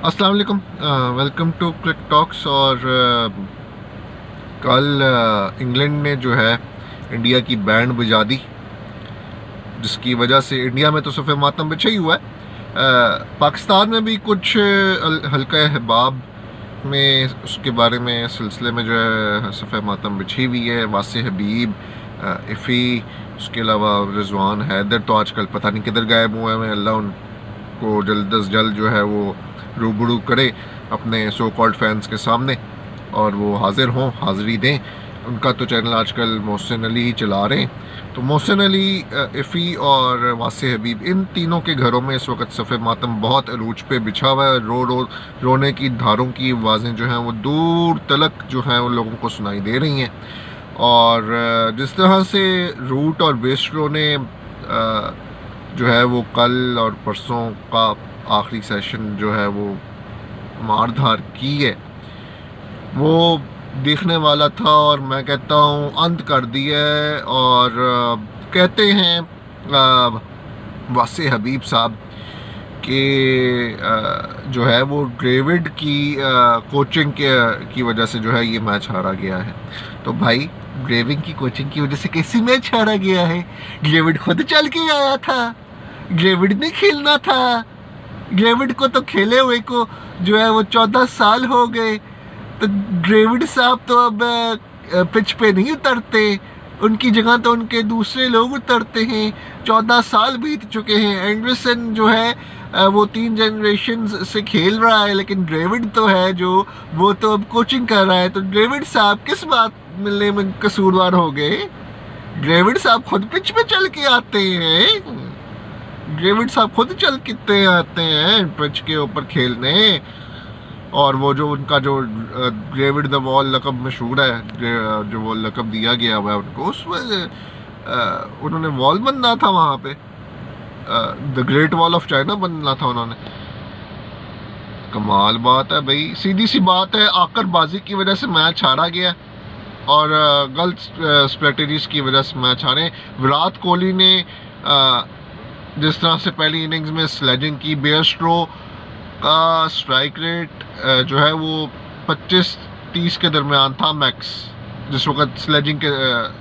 अस्सलाम वालेकुम। Welcome to cric talks. और कल इंग्लैंड ने जो है इंडिया की बैंड बजा दी, जिसकी वजह से इंडिया में तो सफ़े मातम बिछा ही हुआ है। पाकिस्तान में भी कुछ हल्का अहबाब में उसके बारे में सिलसिले में जो है सफ़े मातम बिछी हुई है। वासे हबीब, इफ़ी, उसके अलावा रिजवान हैदर तो आजकल पता नहीं किधर गायब हुए हैं। अल्लाह उनको जल्द अज जल्द जो है वो रूबरू करे अपने सो कॉल्ड फैंस के सामने और वो हाजिर हों, हाज़िरी दें। उनका तो चैनल आजकल मोहसिन अली ही चला रहे हैं। तो मोहसिन अली, इफ़ी और वासे हबीब, इन तीनों के घरों में इस वक्त सफ़े मातम बहुत अरूज पे बिछा हुआ है। रोने की धारों की आवाज़ें जो हैं वो दूर तलक जो हैं उन लोगों को सुनाई दे रही हैं। और जिस तरह से रूट और बेस्ट्रो ने जो है वो कल और परसों का आखिरी सेशन जो है वो मार धार की है, वो देखने वाला था। और मैं कहता हूँ अंत कर दिया है। और कहते हैं वासे हबीब साहब कि जो है वो डेविड की कोचिंग की वजह से जो है ये मैच हारा गया है। तो भाई, डेविड की कोचिंग की वजह से कैसे मैच हारा गया है? डेविड खुद चल के आया था, डेविड ने खेलना था। डेविड को तो खेले हुए को जो है वो 14 साल हो गए। तो डेविड साहब तो अब पिच पे नहीं उतरते, उनकी जगह तो उनके दूसरे लोग उतरते हैं। 14 साल बीत चुके हैं। एंडरसन जो है वो 3 जनरेशन से खेल रहा है, लेकिन डेविड तो है जो वो तो अब कोचिंग कर रहा है। तो डेविड साहब किस बात मिलने में कसूरवार हो गए? डेविड साहब खुद पिच पे चल के आते हैं। डेविड साहब खुद चल कितने आते हैं पिच के ऊपर खेलने। और वो जो उनका जो डेविड द वॉल लकब मशहूर है, जो वो लकब दिया गया हुआ है उनको, उसमें उन्होंने वॉल बनना था वहाँ पे, the great wall of China बनना था उन्होंने। कमाल बात है भाई। सीधी सी बात है, आकरबाजी की वजह से मैच हारा गया और गलत स्ट्रेटजीज की वजह से मैच हारे। विराट कोहली ने जिस तरह से पहली इनिंग्स में स्लेजिंग की, बेयरस्ट्रो का स्ट्राइक रेट जो है वो 25-30 के दरमियान था मैक्स, जिस वक्त स्लेजिंग के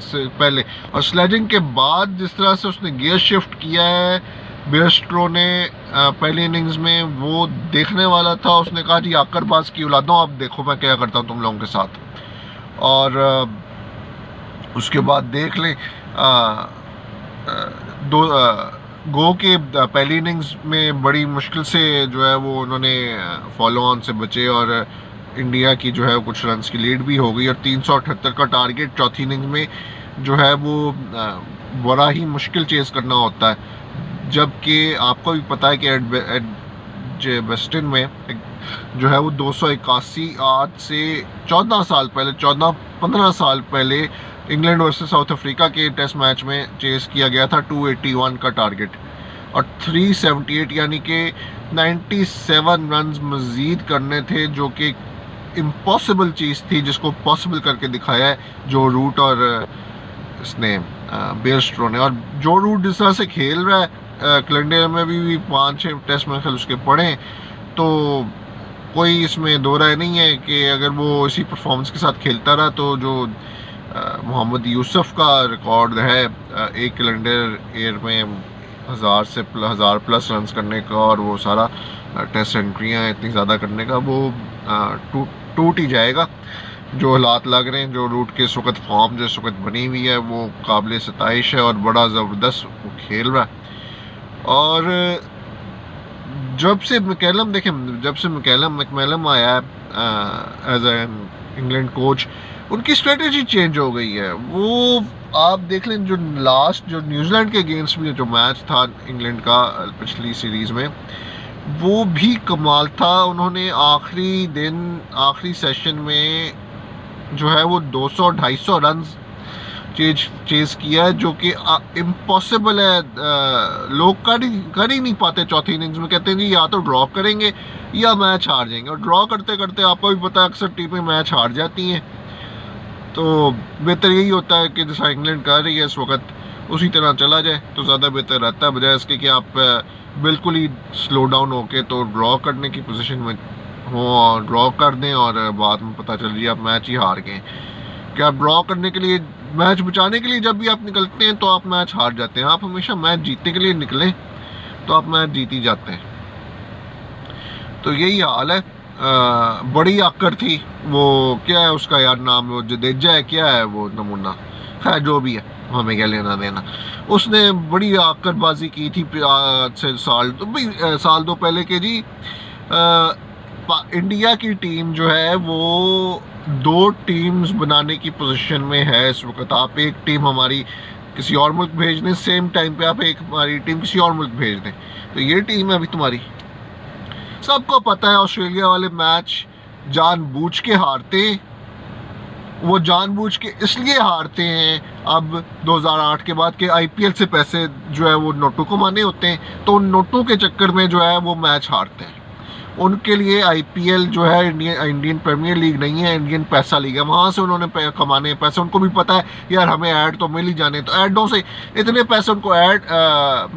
से पहले। और स्लेजिंग के बाद जिस तरह से उसने गियर शिफ्ट किया है बेयरस्ट्रो ने पहली इनिंग्स में, वो देखने वाला था। उसने कहा जी आकरबाज की औलादों, अब देखो मैं क्या करता हूँ तुम लोगों के साथ। और उसके बाद देख लें दो गो के पहली इनिंग्स में बड़ी मुश्किल से जो है वो उन्होंने फॉलो ऑन से बचे और इंडिया की जो है कुछ रन्स की लीड भी हो गई। और 378 का टारगेट चौथी इनिंग्स में जो है वो बड़ा ही मुश्किल चेस करना होता है। जबकि आपको भी पता है कि एडजस्टन में जो है वो 281 आज से 14 साल पहले, 14-15 साल पहले इंग्लैंड वर्सेस साउथ अफ्रीका के टेस्ट मैच में चेस किया गया था 281 का टारगेट। और 378 यानी कि 97 रन्स मज़ीद करने थे, जो कि इम्पॉसिबल चीज़ थी, जिसको पॉसिबल करके दिखाया है जो रूट और इसने बेयरस्ट्रो ने। और जो रूट जिस तरह से खेल रहा है, कैलेंडर में भी 5-6 टेस्ट में खेल उसके पड़े, तो कोई इसमें दो राय नहीं है कि अगर वो इसी परफॉर्मेंस के साथ खेलता रहा तो जो मोहम्मद यूसुफ का रिकॉर्ड है एक कैलेंडर ईयर में 1000 प्लस रन करने का, और वो सारा टेस्ट एंट्रियाँ इतनी ज़्यादा करने का, वो टूट ही जाएगा। जो हालात लग रहे हैं, जो रूट के इस वक्त फॉर्म जो इस वक्त बनी हुई है, वो काबिल सताइश है और बड़ा ज़बरदस्त वो खेल रहा है। और जब से मैकलम, देखें, जब से मैकलम आया है एज एन इंग्लैंड कोच, उनकी स्ट्रेटजी चेंज हो गई है। वो आप देख लें, जो लास्ट जो न्यूजीलैंड के अगेंस्ट भी जो मैच था इंग्लैंड का पिछली सीरीज़ में, वो भी कमाल था। उन्होंने आखिरी दिन, आखिरी सेशन में जो है वो 200-250 रन चेज किया है, जो कि इम्पॉसिबल है। लोग कर ही नहीं पाते चौथी इनिंग्स में। कहते हैं जी या तो ड्रॉ करेंगे या मैच हार जाएंगे, और ड्रॉ करते करते आपको भी पता है अक्सर टीमें मैच हार जाती हैं। तो बेहतर यही होता है कि जैसा इंग्लैंड कर रही है इस वक्त, उसी तरह चला जाए तो ज़्यादा बेहतर रहता है, बजाय इसके कि आप बिल्कुल ही स्लो डाउन होके तो ड्रॉ करने की पोजीशन में हो और ड्रॉ कर दें और बाद में पता चल जाए आप मैच ही हार गए। क्या आप ड्रॉ करने के लिए, मैच बचाने के लिए जब भी आप निकलते हैं तो आप मैच हार जाते हैं। आप हमेशा मैच जीतने के लिए निकलें तो आप मैच जीत ही जाते हैं। तो यही हाल है। बड़ी आकर थी वो, क्या है उसका यार नाम, वो जडेजा है, क्या है वो नमूना, खैर जो भी है, हमें क्या लेना देना। उसने बड़ी आकरबाजी की थी आज से साल तो भाई साल दो पहले के जी। इंडिया की टीम जो है वो दो टीम्स बनाने की पोजीशन में है इस वक्त। आप एक टीम हमारी किसी और मुल्क भेज दें, सेम टाइम पे आप एक हमारी टीम किसी और मुल्क भेज दें, तो ये टीम है अभी तुम्हारी। सबको पता है ऑस्ट्रेलिया वाले मैच जानबूझ के हारते, वो जानबूझ के इसलिए हारते हैं अब 2008 के बाद के आईपीएल से पैसे जो है वो नोटों को माने होते हैं, तो उन नोटों के चक्कर में जो है वो मैच हारते हैं। उनके लिए आईपीएल जो है इंडियन प्रीमियर लीग नहीं है, इंडियन पैसा लीग है। वहाँ से उन्होंने कमाने पैसे, उनको भी पता है यार हमें ऐड तो मिल ही जाने, तो ऐडों से इतने पैसे उनको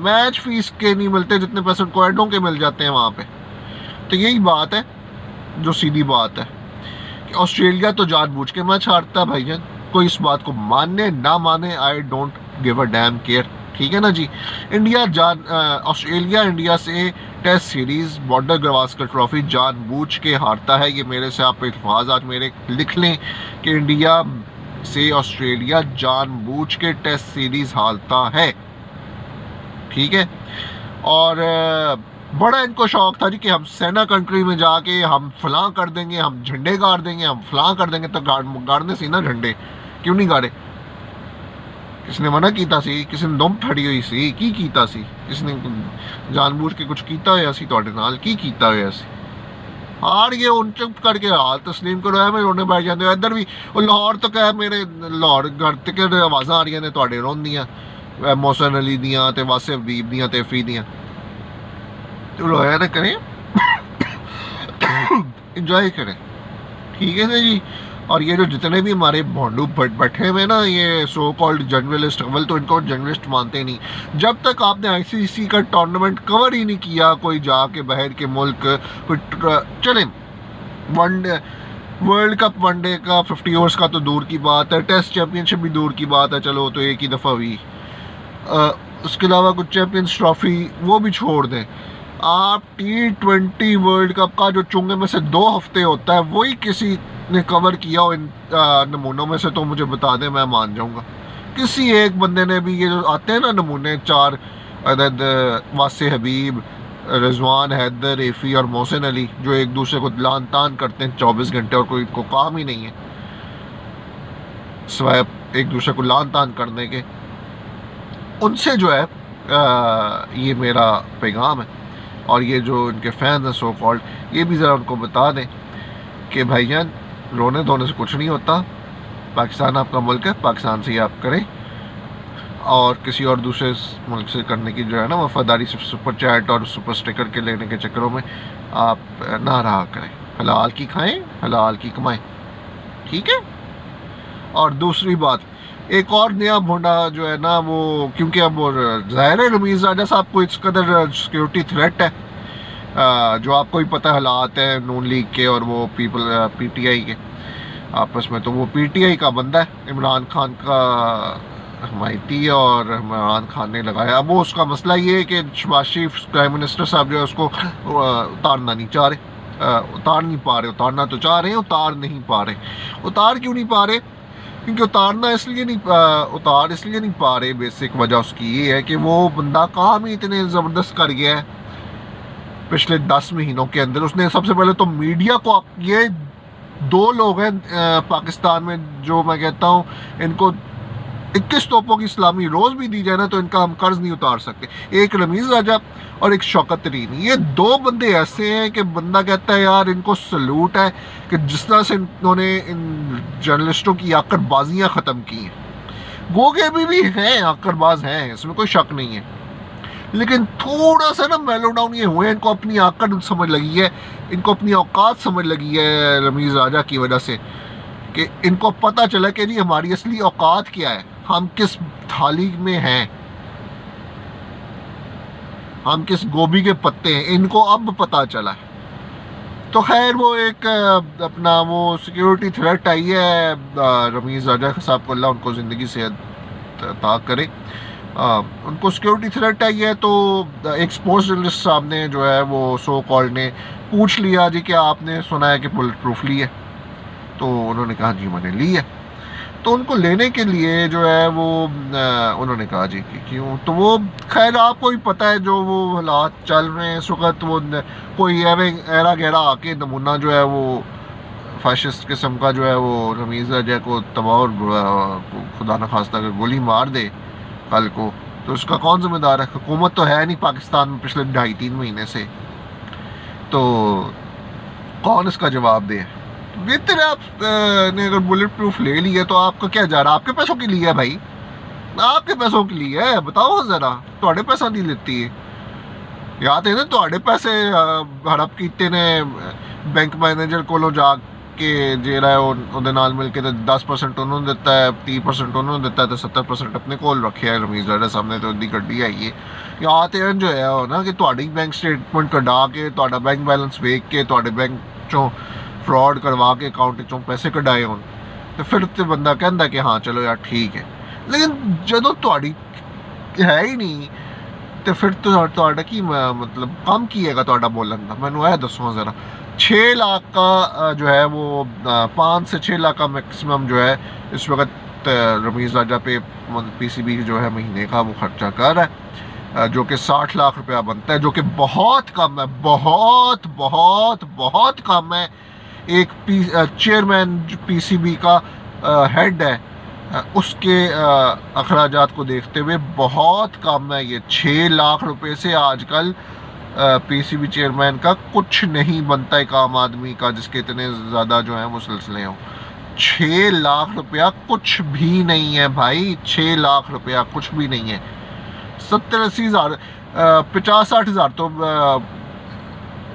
मैच फीस के नहीं मिलते जितने पैसे उनको ऐडों के मिल जाते हैं वहाँ पे। तो यही बात है, जो सीधी बात है कि ऑस्ट्रेलिया तो जानबूझ के मैच हारता है भाईजान। कोई इस बात को माने ना माने, I don't give a damn care, ठीक है ना जी। ऑस्ट्रेलिया इंडिया से test series Border Gavaskar trophy जानबूझ के हारता है। ये मेरे से आप अल्फाज आज मेरे लिख लें कि इंडिया से ऑस्ट्रेलिया जानबूझ के टेस्ट सीरीज हारता है, ठीक है। और बड़ा इनको शौक था जी कि हम सेना कंट्री में जाके हम फलां कर देंगे, हम झंडे गाड़ देंगे, हम फलां कर देंगे। तो गाड़ने सी ना झंडे, क्यों नहीं गाड़े? किसने मना कीता सी? किसी ने दुम फड़ी हुई सी? की कीता सी? किसने जानबूझ के कुछ कीता होया सी तुहाडे नाल? की कीता होया सी? हार गए उन चुप करके हाल तस्लीम करो। एवें रोने बैठ जाते हो। इधर भी लाहौर तक है, मेरे लाहौर घर तक आवाज़ां आ रही ने तुहाडे रोन दियां, मोहसिन अली दियां ते वासिफ हबीब दियां ते फी दियां। तो रोया ना करें, इंजॉय करें, ठीक है ना जी। और ये जो जितने भी हमारे भोंडू बैठे हुए ना, ये सो कॉल्ड जर्नलिस्ट, अव्वल तो इनको जर्नलिस्ट मानते नहीं। जब तक आपने आईसीसी का टूर्नामेंट कवर ही नहीं किया, कोई जाके बाहर के मुल्क कोई चले, वनडे वर्ल्ड कप वनडे का 50 ओवर्स का तो दूर की बात है, टेस्ट चैंपियनशिप भी दूर की बात है, चलो तो एक ही दफ़ा हुई। उसके अलावा कुछ चैंपियंस ट्रॉफी वो भी छोड़ दें। आप T20 वर्ल्ड कप का जो चुंगे में से 2 हफ्ते होता है वही किसी ने कवर किया हो इन नमूनों में से, तो मुझे बता दें, मैं मान जाऊंगा। किसी एक बंदे ने भी, ये जो आते हैं ना नमूने 4 अदद, वासे हबीब, रिजवान हैदर, एफी और मोहसिन अली, जो एक दूसरे को लान तान करते हैं 24 घंटे और कोई को काम ही नहीं है सिवाय एक दूसरे को लान तान करने के, उनसे जो है ये मेरा पैगाम है। और ये जो इनके फैंस हैं सो कॉल्ड, ये भी ज़रा उनको बता दें कि भाईजान रोने धोने से कुछ नहीं होता। पाकिस्तान आपका मुल्क है, पाकिस्तान से ही आप करें, और किसी और दूसरे मुल्क से करने की जो है ना वफादारी सिर्फ सुपर चैट और सुपर स्टिकर के लेने के चक्करों में आप ना रहा करें। हलाल की खाएं, हलाल की कमाएं, ठीक है। और दूसरी बात, एक और नया भोंडा जो है ना वो, क्योंकि अब ज़ाहिर है रमीज़ राजा साहब को इस कदर सिक्योरिटी थ्रेट है, जो आपको ही पता हालात है नून लीग के और वो पीटीआई के आपस में। तो वो पीटीआई का बंदा है, इमरान खान का हमायती है, और इमरान खान ने लगाया। अब वो उसका मसला ये है कि शहबाज शरीफ प्राइम मिनिस्टर साहब जो है उसको उतारना नहीं चाह रहे, उतार नहीं पा रहे। उतारना तो चाह रहे हैं, उतार नहीं पा रहे। उतार क्यों नहीं पा रहे? क्योंकि उतारना इसलिए नहीं उतार इसलिए नहीं पा रहे, बेसिक वजह उसकी ये है कि वो बंदा काम ही इतने ज़बरदस्त कर गया है पिछले 10 महीनों के अंदर। उसने सबसे पहले तो मीडिया को, ये 2 लोग हैं पाकिस्तान में जो मैं कहता हूँ इनको 21 तोपों की सलामी रोज़ भी दी जाए ना तो इनका हम कर्ज नहीं उतार सकते। एक रमीज़ राजा और एक शौकत तरीन, ये 2 बंदे ऐसे हैं कि बंदा कहता है यार इनको सलूट है कि जिस तरह से इन्होंने इन जर्नलिस्टों की आकरबाजियाँ ख़त्म की हैं। गोगे भी हैं, आकरबाज हैं, इसमें कोई शक नहीं है, लेकिन थोड़ा सा ना मेलो डाउन ये हुए। इनको अपनी आकड़ समझ लगी है, इनको अपनी औकात समझ लगी है रमीज़ राजा की वजह से, कि इनको पता चला कि नहीं हमारी असली औकात क्या है, हम किस थाली में हैं, हम किस गोभी के पत्ते हैं, इनको अब पता चला है। तो खैर वो एक अपना वो सिक्योरिटी थ्रेट आई है रमीज़ राजा साहब को, अल्लाह उनको ज़िंदगी सेहत अता करे। उनको सिक्योरिटी थ्रेट आई है, तो एक स्पोर्ट्स जर्नलिस्ट साहब ने जो है वो सो कॉल्ड ने पूछ लिया जी कि आपने सुना है कि बुलेट प्रूफ ली है? तो उन्होंने कहा जी मैंने ली है। तो उनको लेने के लिए जो है वो उन्होंने कहा जी कि क्यों? तो वो खैर आपको ही पता है जो वो हालात चल रहे हैं इस वक्त, वो कोई एरा गहरा आके नमूना जो है वो फाशिस्ट किस्म का जो है वो रमीज़ राजा को तबाह और खुदा न खास्ता अगर गोली मार दे कल को, तो उसका कौन जिम्मेदार है? हुकूमत तो है नहीं पाकिस्तान में पिछले 2.5-3 महीने से, तो कौन इसका जवाब दे? बेहतर है आप ने अगर बुलेट प्रूफ ले ली है तो आपका क्या जा रहा है? आपके पैसों के लिए है भाई, आपके पैसों के लिए है, बताओ ज़रा। थोड़े पैसा नहीं लेती है, याद है ना? थोड़े पैसे हड़प कीते ने बैंक मैनेजर को जा के जेड़ा है ਉਹਦੇ ਨਾਲ मिल के 10% उन्होंने दिता है, 30% उन्होंने दिता है, तो 70% अपने कोल रखे है रमीज़ राजा सामने, तो दी गड्डी आई है। या तो इंज होया हो ना कि ਤੁਹਾਡੀ बैंक स्टेटमेंट कढा के, ਤੁਹਾਡਾ बैंक बैलेंस वेख के, ਤੁਹਾਡੇ बैंक चों फ्रॉड करवा के अकाउंट चों पैसे कढाए होन, तो फिर तो बंदा कहता कि हाँ चलो यार ठीक है। लेकिन जदों ਤੁਹਾਡੀ है ही नहीं, तो फिर तो की मतलब काम की है ਤੁਹਾਡਾ बोलन का? मैनू यह दसो ज़रा। 6 लाख का जो है वो 5 से 6 लाख का मैक्सिमम जो है इस वक्त रमीज़ राजा पे PCB जो है महीने का वो खर्चा कर रहा है, जो कि 60 लाख रुपया बनता है, जो कि बहुत कम है, बहुत बहुत बहुत कम है। एक चेयरमैन PCB का हेड है, उसके अखराजात को देखते हुए बहुत कम है ये। 6 लाख रुपए से आजकल PCB चेयरमैन का कुछ नहीं बनता एक आम आदमी का, जिसके इतने ज़्यादा जो हैं वो सिलसिले हों। 6 लाख रुपया कुछ भी नहीं है भाई, 6 लाख रुपया कुछ भी नहीं है। 70-80 हज़ार 50-60 हज़ार तो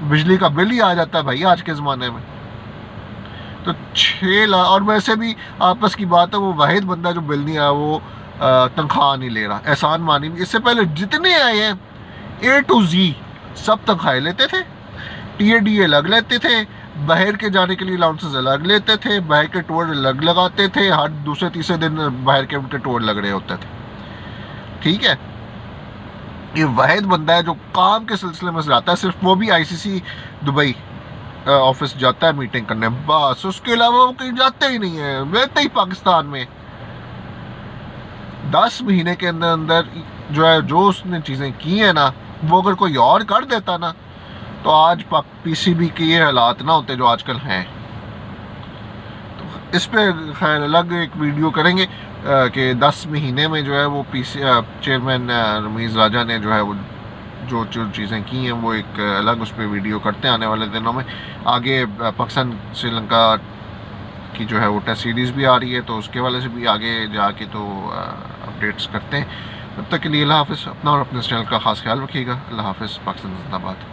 बिजली का बिल ही आ जाता है भाई आज के ज़माने में। तो 6 लाख, और वैसे भी आपस की बात है, वो वाहिद बंदा जो बिल नहीं आया वो तनख्वाह नहीं ले रहा। एहसान मानी इससे पहले जितने आए हैं A to Z सब तनख्वाहें लेते थे, TAD अलग लेते थे, बाहर के जाने के लिए अलाउंसेस अलग लेते थे, बाहर के टूर अलग लगाते थे, हर दूसरे तीसरे दिन बाहर के उनके टूर लग रहे होते थे। ठीक है, ये वाहिद बंदा है जो काम के सिलसिले में जाता है, सिर्फ वो भी ICC दुबई ऑफिस जाता है मीटिंग करने, बस। उसके अलावा वो कहीं जाते ही नहीं है, रहते ही पाकिस्तान में। 10 महीने के अंदर अंदर जो है जो उसने चीज़ें की हैं ना, वो अगर कोई और कर देता ना, तो आज PCB के ये हालात ना होते जो आजकल हैं। तो इस पे खैर अलग एक वीडियो करेंगे कि 10 महीने में जो है वो चेयरमैन रमीज़ राजा ने जो है वो जो चीज़ें की हैं वो एक अलग उस पर वीडियो करते हैं आने वाले दिनों में। आगे पाकिस्तान श्रीलंका की जो है वो टेस्ट सीरीज़ भी आ रही है, तो उसके वाले से भी आगे जाके तो अपडेट्स करते हैं। तब तक के लिए अल्लाह हाफ़िज़। अपना और अपने चैनल का ख़ास ख्याल रखिएगा। अल्लाह हाफ़िज़। पाकिस्तान जिंदाबाद।